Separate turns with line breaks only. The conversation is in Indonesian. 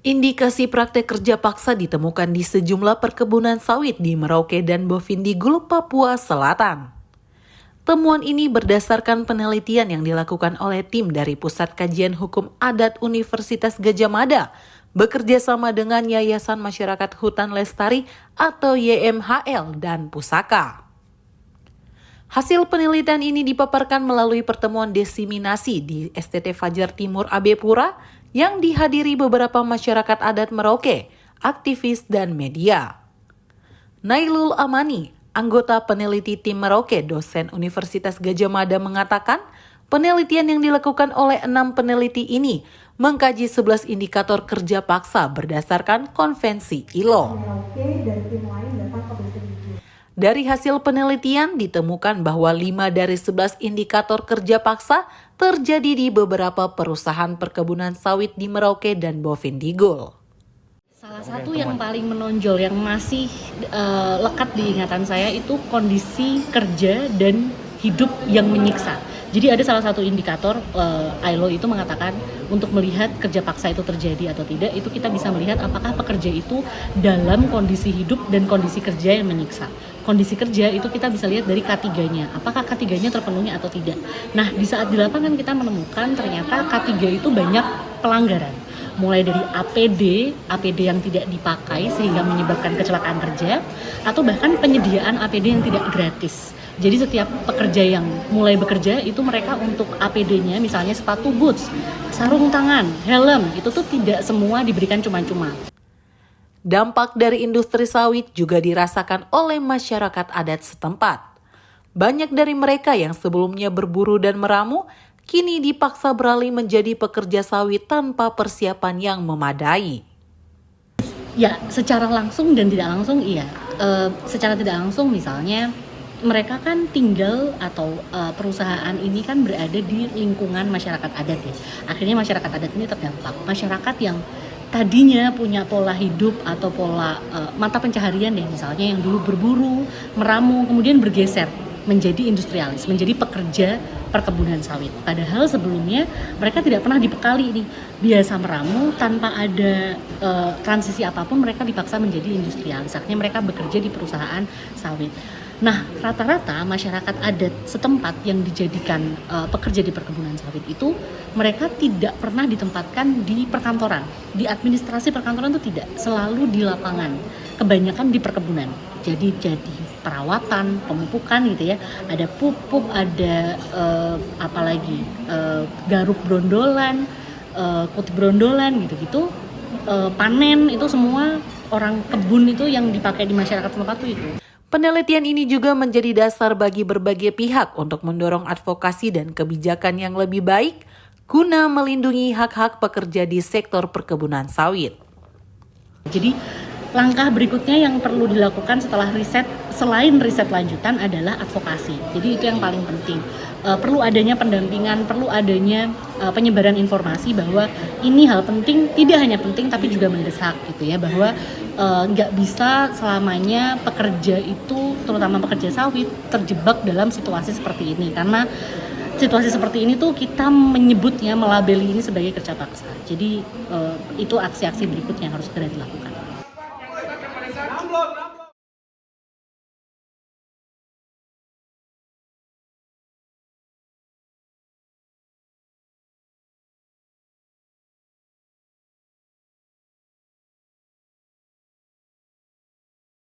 Indikasi praktek kerja paksa ditemukan di sejumlah perkebunan sawit di Merauke dan Bovendigul, Papua Selatan. Temuan ini berdasarkan penelitian yang dilakukan oleh tim dari Pusat Kajian Hukum Adat Universitas Gadjah Mada, bekerja sama dengan Yayasan Masyarakat Hutan Lestari atau YMHL dan Pusaka. Hasil penelitian ini dipaparkan melalui pertemuan desiminasi di STT Fajar Timur AB Pura yang dihadiri beberapa masyarakat adat Merauke, aktivis, dan media. Nailul Amani, anggota peneliti tim Merauke, dosen Universitas Gadjah Mada mengatakan, penelitian yang dilakukan oleh 6 peneliti ini mengkaji 11 indikator kerja paksa berdasarkan konvensi ILO. Dari hasil penelitian ditemukan bahwa 5 dari 11 indikator kerja paksa terjadi di beberapa perusahaan perkebunan sawit di Merauke dan Bovendigul.
Salah satu yang paling menonjol yang masih lekat di ingatan saya itu kondisi kerja dan hidup yang menyiksa. Jadi ada salah satu indikator ILO itu mengatakan untuk melihat kerja paksa itu terjadi atau tidak, itu kita bisa melihat apakah pekerja itu dalam kondisi hidup dan kondisi kerja yang menyiksa. Kondisi kerja itu kita bisa lihat dari K3-nya, apakah K3-nya terpenuhi atau tidak. Nah, di saat di lapangan kita menemukan ternyata K3 itu banyak pelanggaran. Mulai dari APD yang tidak dipakai sehingga menyebabkan kecelakaan kerja, atau bahkan penyediaan APD yang tidak gratis. Jadi setiap pekerja yang mulai bekerja itu mereka untuk APD-nya misalnya sepatu boots, sarung tangan, helm, itu tuh tidak semua diberikan cuma-cuma.
Dampak dari industri sawit juga dirasakan oleh masyarakat adat setempat. Banyak dari mereka yang sebelumnya berburu dan meramu, kini dipaksa beralih menjadi pekerja sawit tanpa persiapan yang memadai.
Ya, secara langsung dan tidak langsung iya. Secara tidak langsung misalnya, mereka kan tinggal atau perusahaan ini kan berada di lingkungan masyarakat adat ya. Akhirnya masyarakat adat ini terdampak. Masyarakat yang tadinya punya pola hidup atau pola mata pencaharian ya, misalnya yang dulu berburu, meramu, kemudian bergeser menjadi industrialis, menjadi pekerja perkebunan sawit. Padahal sebelumnya mereka tidak pernah dibekali ini, biasa meramu tanpa ada transisi apapun, mereka dipaksa menjadi industrialis. Akhirnya mereka bekerja di perusahaan sawit. Nah, rata-rata masyarakat adat setempat yang dijadikan pekerja di perkebunan sawit itu, mereka tidak pernah ditempatkan di perkantoran. Di administrasi perkantoran itu tidak, selalu di lapangan. Kebanyakan di perkebunan. Jadi perawatan, pemupukan gitu ya. Ada pupuk, ada garuk brondolan, kutip brondolan gitu-gitu. Panen itu semua orang kebun itu yang dipakai di masyarakat setempat itu.
Penelitian ini juga menjadi dasar bagi berbagai pihak untuk mendorong advokasi dan kebijakan yang lebih baik guna melindungi hak-hak pekerja di sektor perkebunan sawit.
Jadi langkah berikutnya yang perlu dilakukan setelah riset, selain riset lanjutan adalah advokasi. Jadi itu yang paling penting. Perlu adanya pendampingan, perlu adanya penyebaran informasi bahwa ini hal penting, tidak hanya penting tapi juga mendesak gitu ya, bahwa nggak bisa selamanya pekerja itu, terutama pekerja sawit, terjebak dalam situasi seperti ini. Karena situasi seperti ini tuh kita menyebutnya, melabeli ini sebagai kerja paksa. Jadi itu aksi-aksi berikutnya yang harus segera dilakukan.